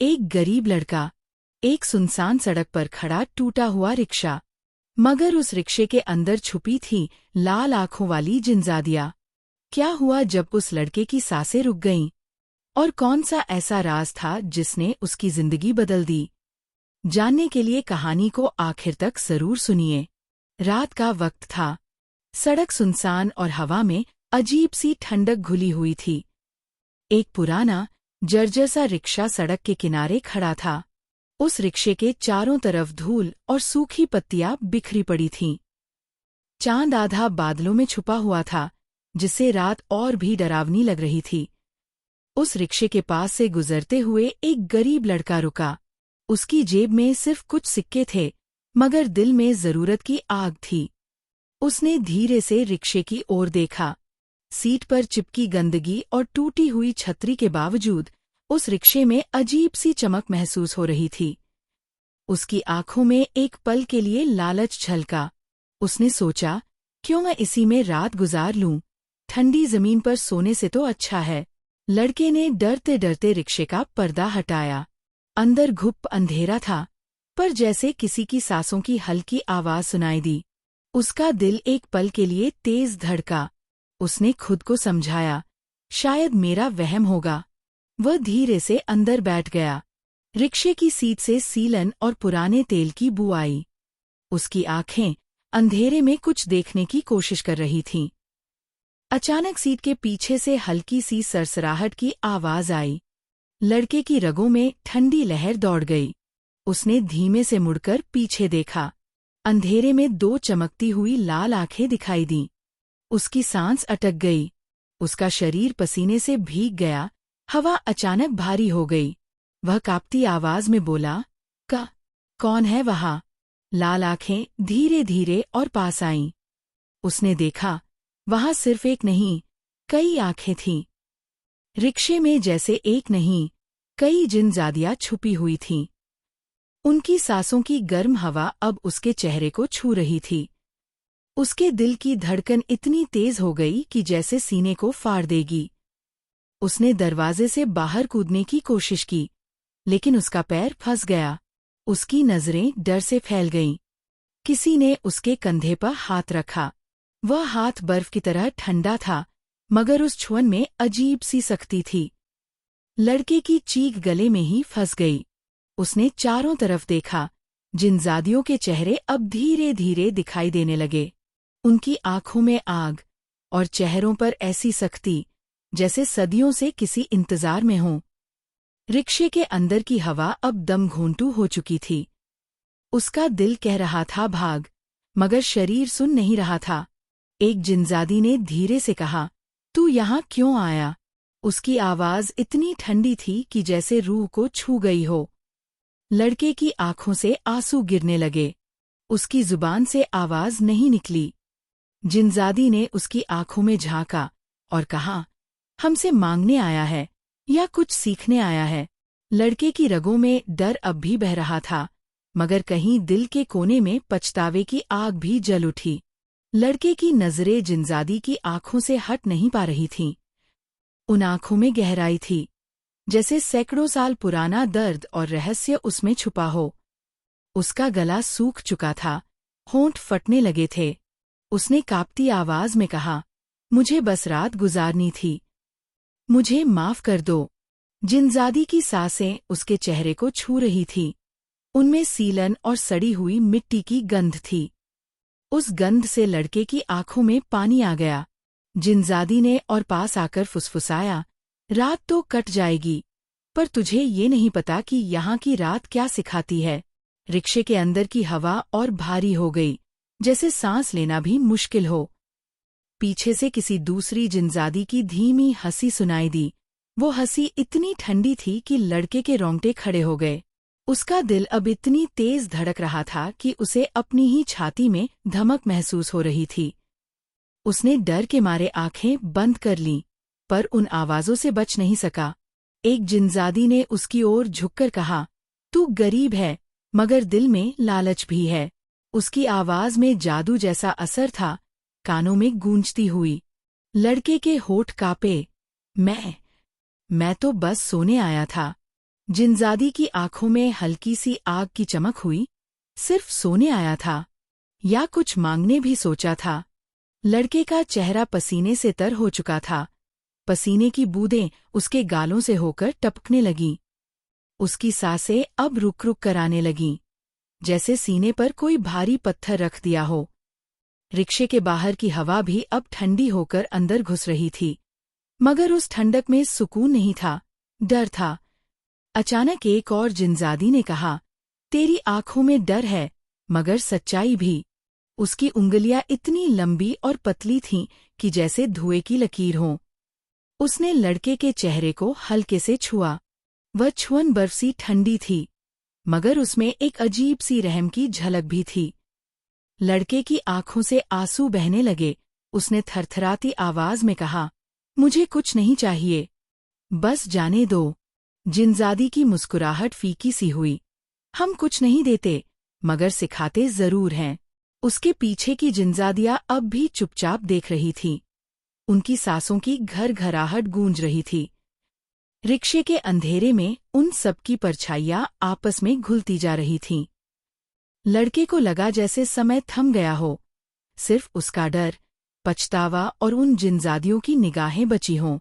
एक गरीब लड़का, एक सुनसान सड़क पर खड़ा टूटा हुआ रिक्शा, मगर उस रिक्शे के अंदर छुपी थी लाल आंखों वाली जिनजादिया। क्या हुआ जब उस लड़के की सांसें रुक गईं? और कौन सा ऐसा राज था जिसने उसकी जिंदगी बदल दी? जानने के लिए कहानी को आखिर तक जरूर सुनिए। रात का वक्त था। सड़क सुनसान और हवा में अजीब सी ठंडक घुली हुई थी। एक पुराना जर्जर सा रिक्शा सड़क के किनारे खड़ा था। उस रिक्शे के चारों तरफ धूल और सूखी पत्तियां बिखरी पड़ी थीं। चांद आधा बादलों में छुपा हुआ था, जिससे रात और भी डरावनी लग रही थी। उस रिक्शे के पास से गुजरते हुए एक गरीब लड़का रुका। उसकी जेब में सिर्फ कुछ सिक्के थे, मगर दिल में जरूरत की आग थी। उसने धीरे से रिक्शे की ओर देखा। सीट पर चिपकी गंदगी और टूटी हुई छतरी के बावजूद उस रिक्शे में अजीब सी चमक महसूस हो रही थी। उसकी आंखों में एक पल के लिए लालच झलका। उसने सोचा, क्यों मैं इसी में रात गुजार लूं? ठंडी जमीन पर सोने से तो अच्छा है। लड़के ने डरते डरते रिक्शे का पर्दा हटाया। अंदर घुप अंधेरा था, पर जैसे किसी की सांसों की हल्की आवाज सुनाई दी। उसका दिल एक पल के लिए तेज धड़का। उसने खुद को समझाया, शायद मेरा वहम होगा। वह धीरे से अंदर बैठ गया। रिक्शे की सीट से सीलन और पुराने तेल की बू आई। उसकी आंखें अंधेरे में कुछ देखने की कोशिश कर रही थीं। अचानक सीट के पीछे से हल्की सी सरसराहट की आवाज आई। लड़के की रगों में ठंडी लहर दौड़ गई। उसने धीमे से मुड़कर पीछे देखा। अंधेरे में दो चमकती हुई लाल आंखें दिखाई दीं। उसकी सांस अटक गई। उसका शरीर पसीने से भीग गया। हवा अचानक भारी हो गई। वह कांपती आवाज में बोला, कौन है वहाँ? लाल आंखें धीरे धीरे और पास आईं। उसने देखा, वहाँ सिर्फ एक नहीं, कई आंखें थीं। रिक्शे में जैसे एक नहीं, कई जिनजादियां छुपी हुई थीं। उनकी सांसों की गर्म हवा अब उसके चेहरे को छू रही थी। उसके दिल की धड़कन इतनी तेज हो गई कि जैसे सीने को फाड़ देगी। उसने दरवाजे से बाहर कूदने की कोशिश की, लेकिन उसका पैर फंस गया। उसकी नजरें डर से फैल गईं। किसी ने उसके कंधे पर हाथ रखा। वह हाथ बर्फ की तरह ठंडा था, मगर उस छुअन में अजीब सी सख्ती थी। लड़के की चीख गले में ही फंस गई। उसने चारों तरफ देखा। जिनजादियों के चेहरे अब धीरे धीरे दिखाई देने लगे। उनकी आंखों में आग और चेहरों पर ऐसी सख्ती जैसे सदियों से किसी इंतजार में हों। रिक्शे के अंदर की हवा अब दम घोंटू हो चुकी थी। उसका दिल कह रहा था भाग, मगर शरीर सुन नहीं रहा था। एक जिनजादी ने धीरे से कहा, तू यहाँ क्यों आया? उसकी आवाज इतनी ठंडी थी कि जैसे रूह को छू गई हो। लड़के की आंखों से आंसू गिरने लगे। उसकी जुबान से आवाज नहीं निकली। जिनजादी ने उसकी आंखों में झांका और कहा, हमसे मांगने आया है या कुछ सीखने आया है? लड़के की रगों में डर अब भी बह रहा था, मगर कहीं दिल के कोने में पछतावे की आग भी जल उठी। लड़के की नजरें जिनजादी की आंखों से हट नहीं पा रही थीं। उन आंखों में गहराई थी, जैसे सैकड़ों साल पुराना दर्द और रहस्य उसमें छुपा हो। उसका गला सूख चुका था, होंठ फटने लगे थे। उसने कांपती आवाज में कहा, मुझे बस रात गुजारनी थी। मुझे माफ कर दो। जिनजादी की सांसें उसके चेहरे को छू रही थी। उनमें सीलन और सड़ी हुई मिट्टी की गंध थी। उस गंध से लड़के की आंखों में पानी आ गया। जिनजादी ने और पास आकर फुसफुसाया, रात तो कट जाएगी, पर तुझे ये नहीं पता कि यहाँ की रात क्या सिखाती है। रिक्शे के अंदर की हवा और भारी हो गई, जैसे सांस लेना भी मुश्किल हो। पीछे से किसी दूसरी जिनजादी की धीमी हंसी सुनाई दी। वो हंसी इतनी ठंडी थी कि लड़के के रोंगटे खड़े हो गए। उसका दिल अब इतनी तेज धड़क रहा था कि उसे अपनी ही छाती में धमक महसूस हो रही थी। उसने डर के मारे आंखें बंद कर लीं, पर उन आवाजों से बच नहीं सका। एक जिनजादी ने उसकी ओर झुककर कहा, तू गरीब है, मगर दिल में लालच भी है। उसकी आवाज में जादू जैसा असर था, कानों में गूंजती हुई। लड़के के होठ कांपे। मैं तो बस सोने आया था। जिनजादी की आंखों में हल्की सी आग की चमक हुई। सिर्फ सोने आया था या कुछ मांगने भी सोचा था। लड़के का चेहरा पसीने से तर हो चुका था। पसीने की बूंदें उसके गालों से होकर टपकने लगीं। उसकी सांसें अब रुक रुक कर आने लगीं, जैसे सीने पर कोई भारी पत्थर रख दिया हो। रिक्शे के बाहर की हवा भी अब ठंडी होकर अंदर घुस रही थी, मगर उस ठंडक में सुकून नहीं था, डर था। अचानक एक और जिनजादी ने कहा, तेरी आंखों में डर है, मगर सच्चाई भी। उसकी उंगलियां इतनी लंबी और पतली थीं कि जैसे धुएं की लकीर हों। उसने लड़के के चेहरे को हल्के से छुआ। वह छुअन बर्फ सी ठंडी थी, मगर उसमें एक अजीब सी रहम की झलक भी थी। लड़के की आंखों से आंसू बहने लगे। उसने थरथराती आवाज में कहा, मुझे कुछ नहीं चाहिए, बस जाने दो। जिनजादी की मुस्कुराहट फीकी सी हुई। हम कुछ नहीं देते, मगर सिखाते जरूर हैं। उसके पीछे की जिनजादियां अब भी चुपचाप देख रही थीं। उनकी सांसों की घरघराहट गूंज रही थी। रिक्शे के अंधेरे में उन सबकी परछाइयां आपस में घुलती जा रही थीं। लड़के को लगा जैसे समय थम गया हो। सिर्फ उसका डर, पछतावा और उन जिनजादियों की निगाहें बची हों।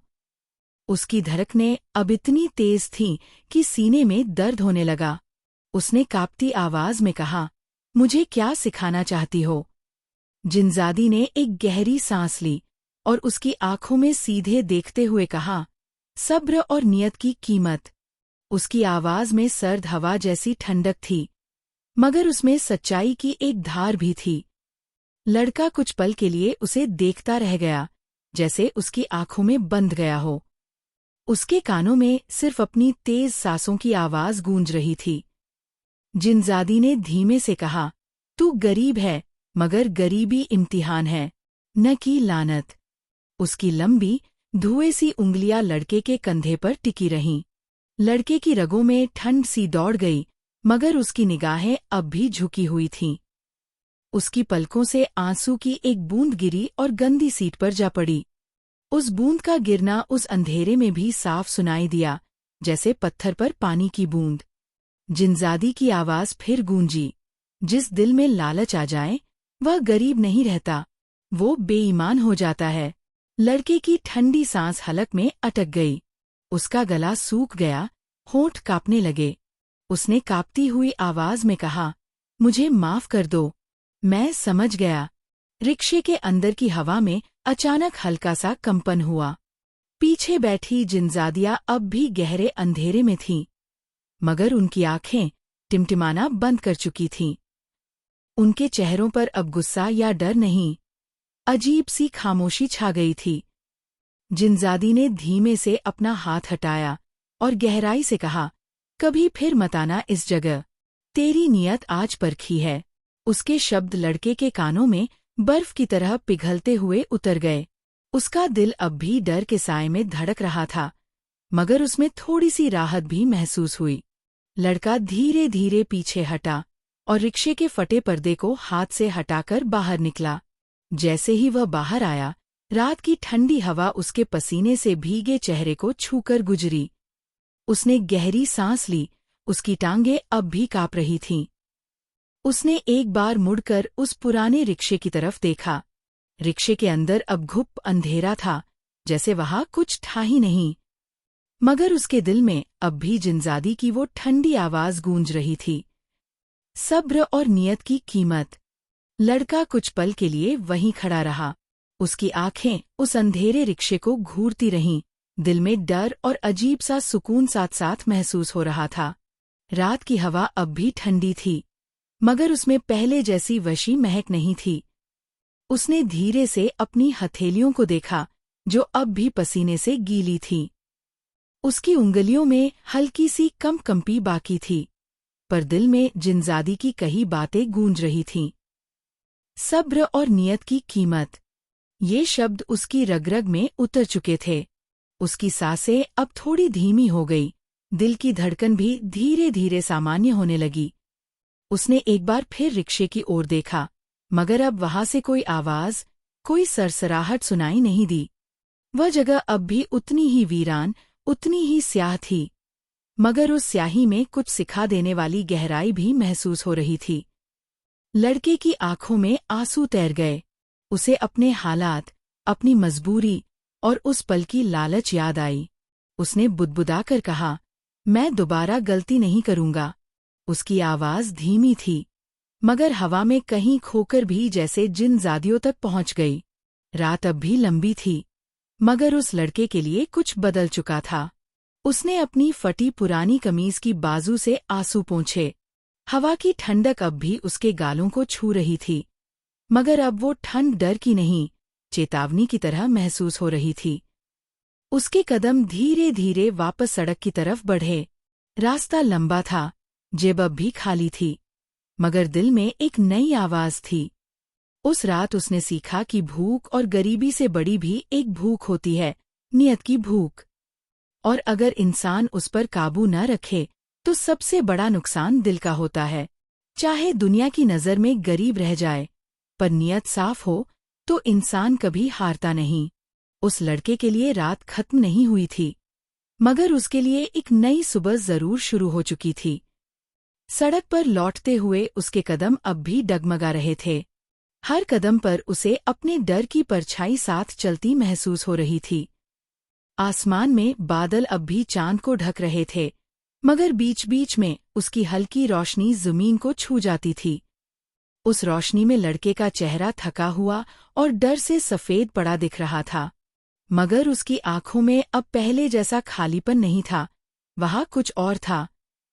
उसकी धड़कनें अब इतनी तेज थीं कि सीने में दर्द होने लगा। उसने कांपती आवाज में कहा, मुझे क्या सिखाना चाहती हो? जिनजादी ने एक गहरी सांस ली और उसकी आंखों में सीधे देखते हुए कहा, सब्र और नियत की कीमत। उसकी आवाज में सर्द हवा जैसी ठंडक थी, मगर उसमें सच्चाई की एक धार भी थी। लड़का कुछ पल के लिए उसे देखता रह गया, जैसे उसकी आंखों में बंध गया हो। उसके कानों में सिर्फ अपनी तेज सांसों की आवाज गूंज रही थी। जिनजादी ने धीमे से कहा, तू गरीब है, मगर गरीबी इम्तिहान है, न कि लानत। उसकी लंबी, धुएं सी उंगलियां लड़के के कंधे पर टिकी रहीं। लड़के की रगों में ठंड सी दौड़ गई, मगर उसकी निगाहें अब भी झुकी हुई थीं। उसकी पलकों से आंसू की एक बूंद गिरी और गंदी सीट पर जा पड़ी। उस बूंद का गिरना उस अंधेरे में भी साफ सुनाई दिया, जैसे पत्थर पर पानी की बूंद। जिनजादी की आवाज फिर गूंजी, जिस दिल में लालच आ जाए, वह गरीब नहीं रहता, वो बेईमान हो जाता है। लड़के की ठंडी सांस हलक में अटक गई। उसका गला सूख गया, होंठ कांपने लगे। उसने कांपती हुई आवाज में कहा, मुझे माफ कर दो, मैं समझ गया। रिक्शे के अंदर की हवा में अचानक हल्का सा कंपन हुआ। पीछे बैठी जिनजादियां अब भी गहरे अंधेरे में थीं, मगर उनकी आंखें टिमटिमाना बंद कर चुकी थीं। उनके चेहरों पर अब गुस्सा या डर नहीं, अजीब सी खामोशी छा गई थी। जिनजादी ने धीमे से अपना हाथ हटाया और गहराई से कहा, कभी फिर मत आना इस जगह, तेरी नियत आज परखी है। उसके शब्द लड़के के कानों में बर्फ की तरह पिघलते हुए उतर गए। उसका दिल अब भी डर के साए में धड़क रहा था, मगर उसमें थोड़ी सी राहत भी महसूस हुई। लड़का धीरे धीरे पीछे हटा और रिक्शे के फटे पर्दे को हाथ से हटाकर बाहर निकला। जैसे ही वह बाहर आया, रात की ठंडी हवा उसके पसीने से भीगे चेहरे को छूकर गुजरी। उसने गहरी सांस ली, उसकी टांगें अब भी कांप रही थीं। उसने एक बार मुड़कर उस पुराने रिक्शे की तरफ देखा। रिक्शे के अंदर अब घुप अंधेरा था, जैसे वहां कुछ था ही नहीं। मगर उसके दिल में अब भी जिनजादी की वो ठंडी आवाज गूंज रही थी, सब्र और नियत की कीमत। लड़का कुछ पल के लिए वहीं खड़ा रहा। उसकी आंखें उस अंधेरे रिक्शे को घूरती रहीं। दिल में डर और अजीब सा सुकून साथ साथ महसूस हो रहा था। रात की हवा अब भी ठंडी थी, मगर उसमें पहले जैसी वशी महक नहीं थी। उसने धीरे से अपनी हथेलियों को देखा, जो अब भी पसीने से गीली थीं। उसकी उंगलियों में हल्की सी कंपी बाकी थी, पर दिल में जिनजादी की कही बातें गूंज रही थीं। सब्र और नियत की कीमत, ये शब्द उसकी रग-रग में उतर चुके थे। उसकी सांसें अब थोड़ी धीमी हो गई, दिल की धड़कन भी धीरे धीरे सामान्य होने लगी। उसने एक बार फिर रिक्शे की ओर देखा, मगर अब वहां से कोई आवाज, कोई सरसराहट सुनाई नहीं दी। वह जगह अब भी उतनी ही वीरान, उतनी ही स्याह थी। मगर उस स्याही में कुछ सिखा देने वाली गहराई भी महसूस हो रही थी। लड़के की आंखों में आंसू तैर गए। उसे अपने हालात, अपनी मजबूरी और उस पल की लालच याद आई। उसने बुदबुदाकर कहा, मैं दोबारा गलती नहीं करूंगा। उसकी आवाज धीमी थी, मगर हवा में कहीं खोकर भी जैसे जिनजादियों तक पहुंच गई। रात अब भी लंबी थी, मगर उस लड़के के लिए कुछ बदल चुका था। उसने अपनी फटी पुरानी कमीज की बाजू से आंसू पोंछे। हवा की ठंडक अब भी उसके गालों को छू रही थी, मगर अब वो ठंड डर की नहीं, चेतावनी की तरह महसूस हो रही थी। उसके कदम धीरे धीरे वापस सड़क की तरफ बढ़े। रास्ता लंबा था, जेब अब भी खाली थी, मगर दिल में एक नई आवाज थी। उस रात उसने सीखा कि भूख और गरीबी से बड़ी भी एक भूख होती है, नियत की भूख। और अगर इंसान उस पर काबू न रखे तो सबसे बड़ा नुकसान दिल का होता है। चाहे दुनिया की नज़र में गरीब रह जाए, पर नियत साफ हो तो इंसान कभी हारता नहीं। उस लड़के के लिए रात खत्म नहीं हुई थी, मगर उसके लिए एक नई सुबह जरूर शुरू हो चुकी थी। सड़क पर लौटते हुए उसके कदम अब भी डगमगा रहे थे। हर कदम पर उसे अपने डर की परछाई साथ चलती महसूस हो रही थी। आसमान में बादल अब भी चांद को ढक रहे थे, मगर बीच बीच में उसकी हल्की रोशनी जमीन को छू जाती थी। उस रोशनी में लड़के का चेहरा थका हुआ और डर से सफेद पड़ा दिख रहा था, मगर उसकी आंखों में अब पहले जैसा खालीपन नहीं था। वहाँ कुछ और था,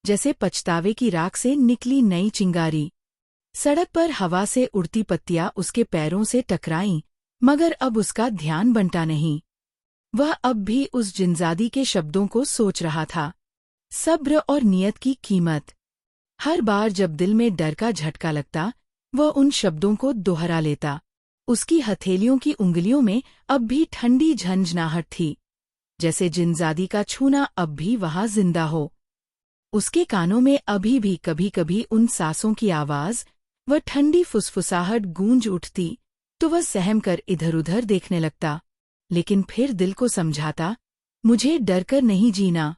जैसे पछतावे की राख से निकली नई चिंगारी। सड़क पर हवा से उड़ती पत्तियां उसके पैरों से टकराईं, मगर अब उसका ध्यान बंटा नहीं। वह अब भी उस जिनजादी के शब्दों को सोच रहा था, सब्र और नियत की कीमत। हर बार जब दिल में डर का झटका लगता, वह उन शब्दों को दोहरा लेता। उसकी हथेलियों की उंगलियों में अब भी ठंडी झंझनाहट थी, जैसे जिनजादी का छूना अब भी वहां जिंदा हो। उसके कानों में अभी भी कभी कभी उन सांसों की आवाज, वह ठंडी फुसफुसाहट गूंज उठती तो वह सहम कर इधर उधर देखने लगता, लेकिन फिर दिल को समझाता, मुझे डरकर नहीं जीना,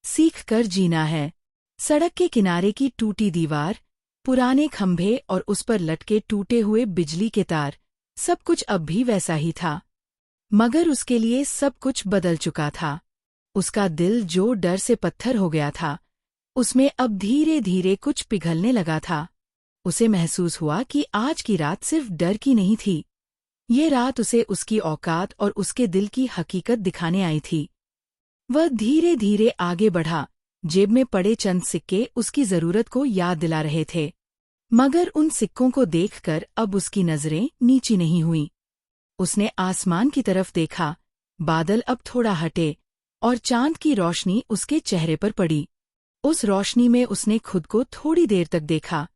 सीख कर जीना है। सड़क के किनारे की टूटी दीवार, पुराने खंभे और उस पर लटके टूटे हुए बिजली के तार, सब कुछ अब भी वैसा ही था, मगर उसके लिए सब कुछ बदल चुका था। उसका दिल जो डर से पत्थर हो गया था, उसमें अब धीरे धीरे कुछ पिघलने लगा था। उसे महसूस हुआ कि आज की रात सिर्फ डर की नहीं थी, ये रात उसे उसकी औकात और उसके दिल की हकीकत दिखाने आई थी। वह धीरे धीरे आगे बढ़ा, जेब में पड़े चंद सिक्के उसकी जरूरत को याद दिला रहे थे, मगर उन सिक्कों को देखकर अब उसकी नजरें नीची नहीं हुईं। उसने आसमान की तरफ देखा, बादल अब थोड़ा हटे और चांद की रोशनी उसके चेहरे पर पड़ी। उस रोशनी में उसने खुद को थोड़ी देर तक देखा,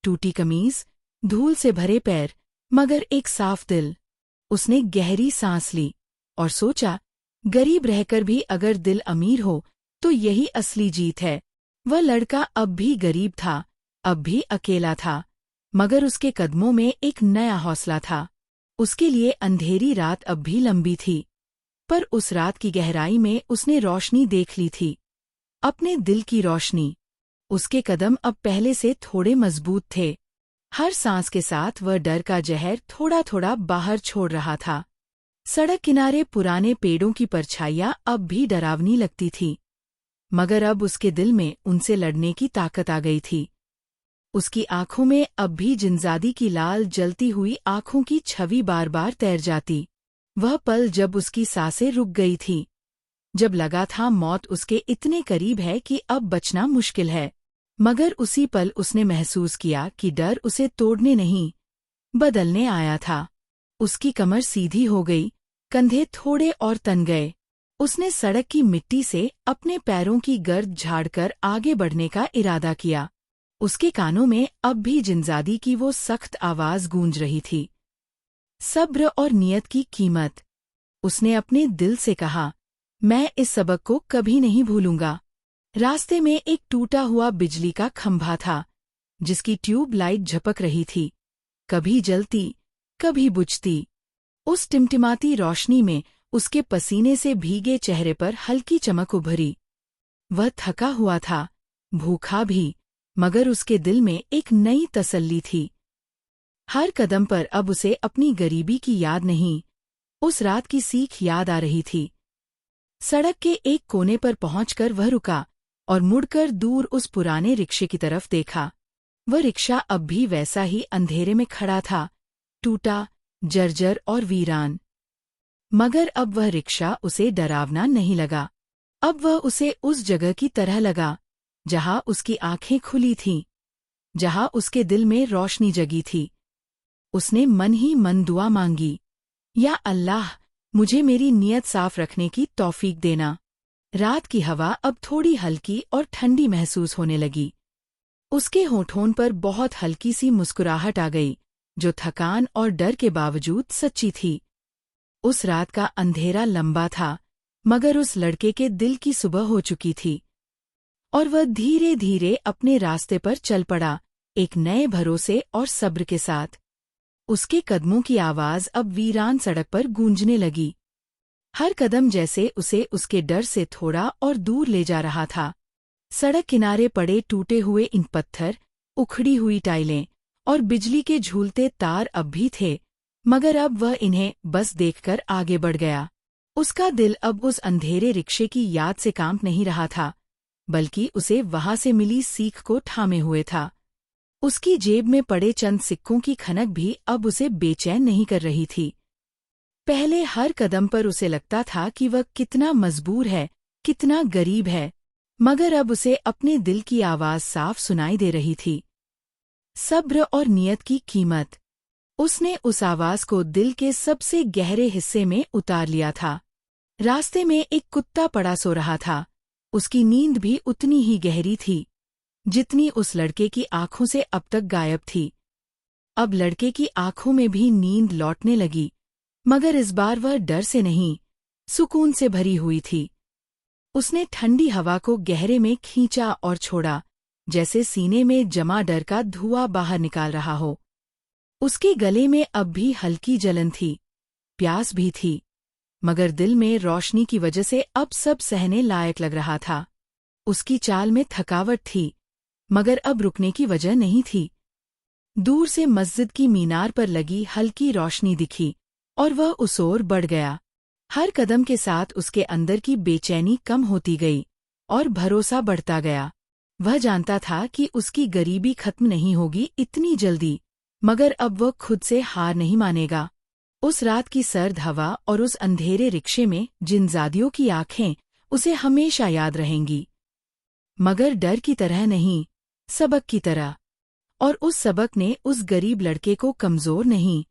टूटी कमीज, धूल से भरे पैर, मगर एक साफ दिल। उसने गहरी सांस ली और सोचा, गरीब रहकर भी अगर दिल अमीर हो तो यही असली जीत है। वह लड़का अब भी गरीब था, अब भी अकेला था, मगर उसके कदमों में एक नया हौसला था। उसके लिए अंधेरी रात अब भी लंबी थी, पर उस रात की गहराई में उसने रोशनी देख ली थी, अपने दिल की रोशनी। उसके कदम अब पहले से थोड़े मजबूत थे। हर सांस के साथ वह डर का जहर थोड़ा थोड़ा बाहर छोड़ रहा था। सड़क किनारे पुराने पेड़ों की परछाइयां अब भी डरावनी लगती थी, मगर अब उसके दिल में उनसे लड़ने की ताकत आ गई थी। उसकी आंखों में अब भी जिनजादी की लाल जलती हुई आंखों की छवि बार बार तैर जाती। वह पल जब उसकी सांसें रुक गई थी, जब लगा था मौत उसके इतने करीब है कि अब बचना मुश्किल है, मगर उसी पल उसने महसूस किया कि डर उसे तोड़ने नहीं, बदलने आया था। उसकी कमर सीधी हो गई, कंधे थोड़े और तन गए। उसने सड़क की मिट्टी से अपने पैरों की गर्द झाड़कर आगे बढ़ने का इरादा किया। उसके कानों में अब भी जिनजादी की वो सख्त आवाज गूंज रही थी, सब्र और नियत की कीमत। उसने अपने दिल से कहा, मैं इस सबक को कभी नहीं भूलूंगा। रास्ते में एक टूटा हुआ बिजली का खंभा था, जिसकी ट्यूब लाइट झपक रही थी, कभी जलती, कभी बुझती। उस टिमटिमाती रोशनी में उसके पसीने से भीगे चेहरे पर हल्की चमक उभरी। वह थका हुआ था, भूखा भी, मगर उसके दिल में एक नई तसल्ली थी। हर कदम पर अब उसे अपनी गरीबी की याद नहीं, उस रात की सीख याद आ रही थी। सड़क के एक कोने पर पहुंचकर वह रुका और मुड़कर दूर उस पुराने रिक्शे की तरफ देखा। वह रिक्शा अब भी वैसा ही अंधेरे में खड़ा था, टूटा, जर्जर और वीरान। मगर अब वह रिक्शा उसे डरावना नहीं लगा। अब वह उसे उस जगह की तरह लगा जहां उसकी आंखें खुली थीं, जहां उसके दिल में रोशनी जगी थी। उसने मन ही मन दुआ मांगी, या अल्लाह, मुझे मेरी नीयत साफ रखने की तौफीक देना। रात की हवा अब थोड़ी हल्की और ठंडी महसूस होने लगी। उसके होठों पर बहुत हल्की सी मुस्कुराहट आ गई, जो थकान और डर के बावजूद सच्ची थी। उस रात का अंधेरा लंबा था, मगर उस लड़के के दिल की सुबह हो चुकी थी, और वह धीरे धीरे अपने रास्ते पर चल पड़ा, एक नए भरोसे और सब्र के साथ। उसके कदमों की आवाज अब वीरान सड़क पर गूंजने लगी, हर कदम जैसे उसे उसके डर से थोड़ा और दूर ले जा रहा था। सड़क किनारे पड़े टूटे हुए ईंट पत्थर, उखड़ी हुई टाइलें और बिजली के झूलते तार अब भी थे, मगर अब वह इन्हें बस देखकर आगे बढ़ गया। उसका दिल अब उस अंधेरे रिक्शे की याद से कांप नहीं रहा था, बल्कि उसे वहां से मिली सीख को थामे हुए था। उसकी जेब में पड़े चंद सिक्कों की खनक भी अब उसे बेचैन नहीं कर रही थी। पहले हर कदम पर उसे लगता था कि वह कितना मजबूर है, कितना गरीब है, मगर अब उसे अपने दिल की आवाज साफ सुनाई दे रही थी। सब्र और नियत की कीमत। उसने उस आवाज को दिल के सबसे गहरे हिस्से में उतार लिया था। रास्ते में एक कुत्ता पड़ा सो रहा था, उसकी नींद भी उतनी ही गहरी थी जितनी उस लड़के की आंखों से अब तक गायब थी। अब लड़के की आंखों में भी नींद लौटने लगी, मगर इस बार वह डर से नहीं, सुकून से भरी हुई थी। उसने ठंडी हवा को गहरे में खींचा और छोड़ा, जैसे सीने में जमा डर का धुआं बाहर निकाल रहा हो। उसके गले में अब भी हल्की जलन थी, प्यास भी थी, मगर दिल में रोशनी की वजह से अब सब सहने लायक लग रहा था। उसकी चाल में थकावट थी, मगर अब रुकने की वजह नहीं थी। दूर से मस्जिद की मीनार पर लगी हल्की रोशनी दिखी और वह उस ओर बढ़ गया। हर कदम के साथ उसके अंदर की बेचैनी कम होती गई और भरोसा बढ़ता गया। वह जानता था कि उसकी गरीबी खत्म नहीं होगी इतनी जल्दी, मगर अब वह खुद से हार नहीं मानेगा। उस रात की सर्द हवा और उस अंधेरे रिक्शे में जिनजादियों की आंखें उसे हमेशा याद रहेंगी, मगर डर की तरह नहीं, सबक की तरह। और उस सबक ने उस गरीब लड़के को कमजोर नहीं,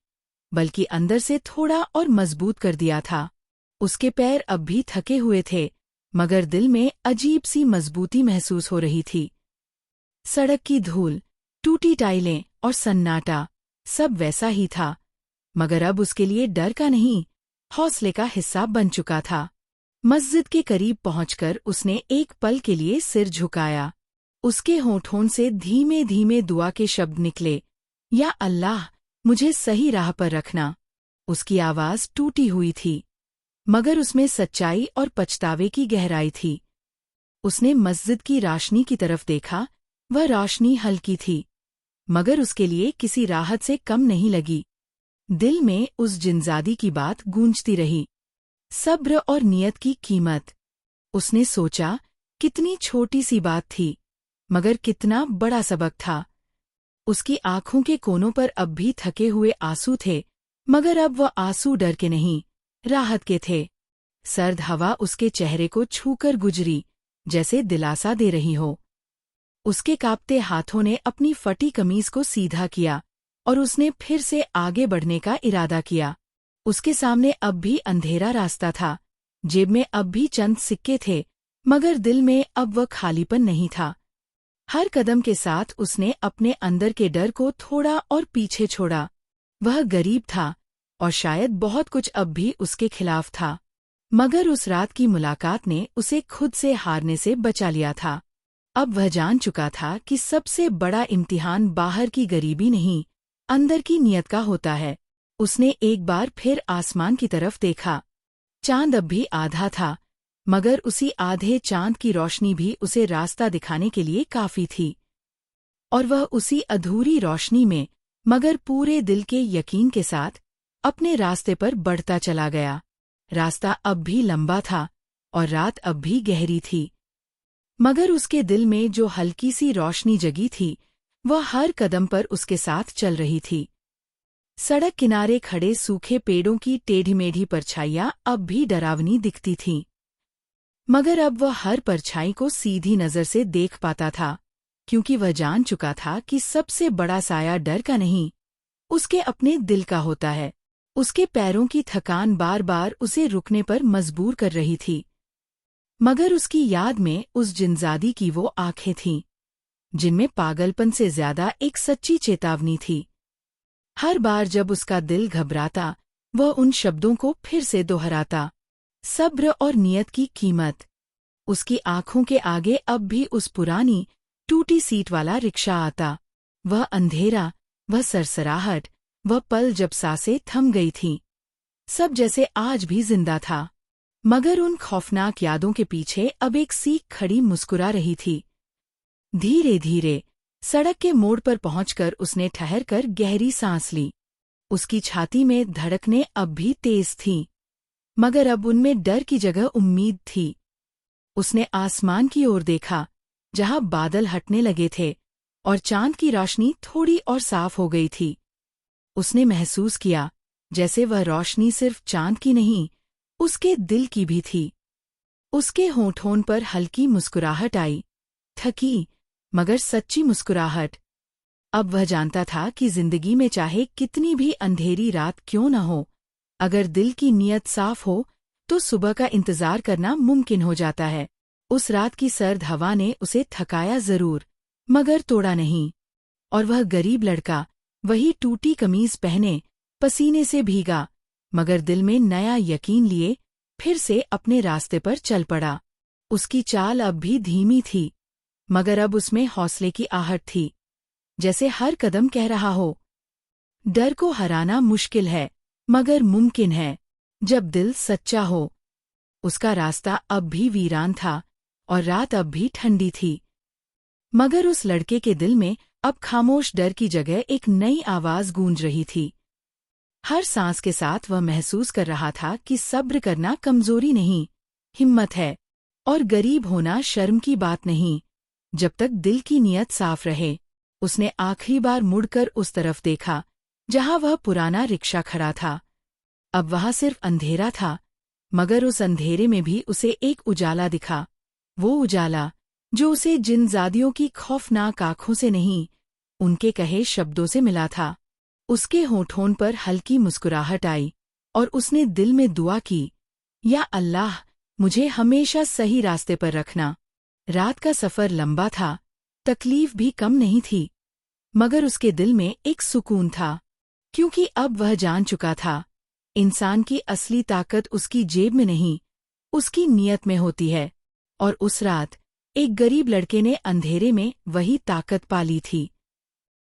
बल्कि अंदर से थोड़ा और मजबूत कर दिया था। उसके पैर अब भी थके हुए थे, मगर दिल में अजीब सी मजबूती महसूस हो रही थी। सड़क की धूल, टूटी टाइलें और सन्नाटा, सब वैसा ही था, मगर अब उसके लिए डर का नहीं, हौसले का हिस्सा बन चुका था। मस्जिद के करीब पहुंचकर उसने एक पल के लिए सिर झुकाया। उसके होठों से धीमे धीमे दुआ के शब्द निकले, या अल्लाह, मुझे सही राह पर रखना। उसकी आवाज टूटी हुई थी, मगर उसमें सच्चाई और पछतावे की गहराई थी। उसने मस्जिद की रोशनी की तरफ देखा, वह रोशनी हल्की थी, मगर उसके लिए किसी राहत से कम नहीं लगी। दिल में उस जिनजादी की बात गूंजती रही, सब्र और नियत की कीमत। उसने सोचा, कितनी छोटी सी बात थी, मगर कितना बड़ा सबक था। उसकी आंखों के कोनों पर अब भी थके हुए आंसू थे, मगर अब वह आंसू डर के नहीं, राहत के थे। सर्द हवा उसके चेहरे को छूकर गुजरी, जैसे दिलासा दे रही हो। उसके कांपते हाथों ने अपनी फटी कमीज को सीधा किया और उसने फिर से आगे बढ़ने का इरादा किया। उसके सामने अब भी अंधेरा रास्ता था, जेब में अब भी चंद सिक्के थे, मगर दिल में अब वह खालीपन नहीं था। हर कदम के साथ उसने अपने अंदर के डर को थोड़ा और पीछे छोड़ा। वह गरीब था और शायद बहुत कुछ अब भी उसके खिलाफ था, मगर उस रात की मुलाकात ने उसे खुद से हारने से बचा लिया था। अब वह जान चुका था कि सबसे बड़ा इम्तिहान बाहर की गरीबी नहीं, अंदर की नियत का होता है। उसने एक बार फिर आसमान की तरफ देखा। चांद अब भी आधा था, मगर उसी आधे चांद की रोशनी भी उसे रास्ता दिखाने के लिए काफी थी। और वह उसी अधूरी रोशनी में, मगर पूरे दिल के यकीन के साथ, अपने रास्ते पर बढ़ता चला गया। रास्ता अब भी लंबा था और रात अब भी गहरी थी, मगर उसके दिल में जो हल्की सी रोशनी जगी थी, वह हर कदम पर उसके साथ चल रही थी। सड़क किनारे खड़े सूखे पेड़ों की टेढ़ी-मेढ़ी परछाइयां अब भी डरावनी दिखती थीं, मगर अब वह हर परछाई को सीधी नजर से देख पाता था, क्योंकि वह जान चुका था कि सबसे बड़ा साया डर का नहीं, उसके अपने दिल का होता है। उसके पैरों की थकान बार बार उसे रुकने पर मजबूर कर रही थी, मगर उसकी याद में उस जिनजादी की वो आंखें थीं, जिनमें पागलपन से ज्यादा एक सच्ची चेतावनी थी। हर बार जब उसका दिल घबराता, वह उन शब्दों को फिर से दोहराता, सब्र और नियत की कीमत। उसकी आंखों के आगे अब भी उस पुरानी, टूटी सीट वाला रिक्शा आता, वह अंधेरा, वह सरसराहट, वह पल जब सांसें थम गई थीं। सब जैसे आज भी जिंदा था, मगर उन खौफनाक यादों के पीछे अब एक सीख खड़ी मुस्कुरा रही थी। धीरे धीरे सड़क के मोड़ पर पहुंचकर उसने ठहरकर गहरी सांस ली। उसकी छाती में धड़कनें अब भी तेज थीं, मगर अब उनमें डर की जगह उम्मीद थी। उसने आसमान की ओर देखा, जहां बादल हटने लगे थे और चांद की रोशनी थोड़ी और साफ हो गई थी। उसने महसूस किया जैसे वह रोशनी सिर्फ चांद की नहीं, उसके दिल की भी थी। उसके होंठों पर हल्की मुस्कुराहट आई, थकी मगर सच्ची मुस्कुराहट। अब वह जानता था कि जिंदगी में चाहे कितनी भी अंधेरी रात क्यों न हो, अगर दिल की नीयत साफ हो तो सुबह का इंतजार करना मुमकिन हो जाता है। उस रात की सर्द हवा ने उसे थकाया जरूर, मगर तोड़ा नहीं। और वह गरीब लड़का, वही टूटी कमीज पहने, पसीने से भीगा, मगर दिल में नया यकीन लिए, फिर से अपने रास्ते पर चल पड़ा। उसकी चाल अब भी धीमी थी, मगर अब उसमें हौसले की आहट थी, जैसे हर कदम कह रहा हो, डर को हराना मुश्किल है, मगर मुमकिन है, जब दिल सच्चा हो। उसका रास्ता अब भी वीरान था और रात अब भी ठंडी थी, मगर उस लड़के के दिल में अब खामोश डर की जगह एक नई आवाज गूंज रही थी। हर सांस के साथ वह महसूस कर रहा था कि सब्र करना कमजोरी नहीं, हिम्मत है, और गरीब होना शर्म की बात नहीं, जब तक दिल की नीयत साफ रहे। उसने आखिरी बार मुड़कर उस तरफ देखा, जहां वह पुराना रिक्शा खड़ा था। अब वहां सिर्फ अंधेरा था, मगर उस अंधेरे में भी उसे एक उजाला दिखा, वो उजाला जो उसे जिनजादियों की खौफनाक आंखों से नहीं, उनके कहे शब्दों से मिला था। उसके होठों पर हल्की मुस्कुराहट आई और उसने दिल में दुआ की, या अल्लाह, मुझे हमेशा सही रास्ते पर रखना। रात का सफर लंबा था, तकलीफ भी कम नहीं थी, मगर उसके दिल में एक सुकून था, क्योंकि अब वह जान चुका था, इंसान की असली ताकत उसकी जेब में नहीं, उसकी नीयत में होती है। और उस रात एक गरीब लड़के ने अंधेरे में वही ताकत पाली थी।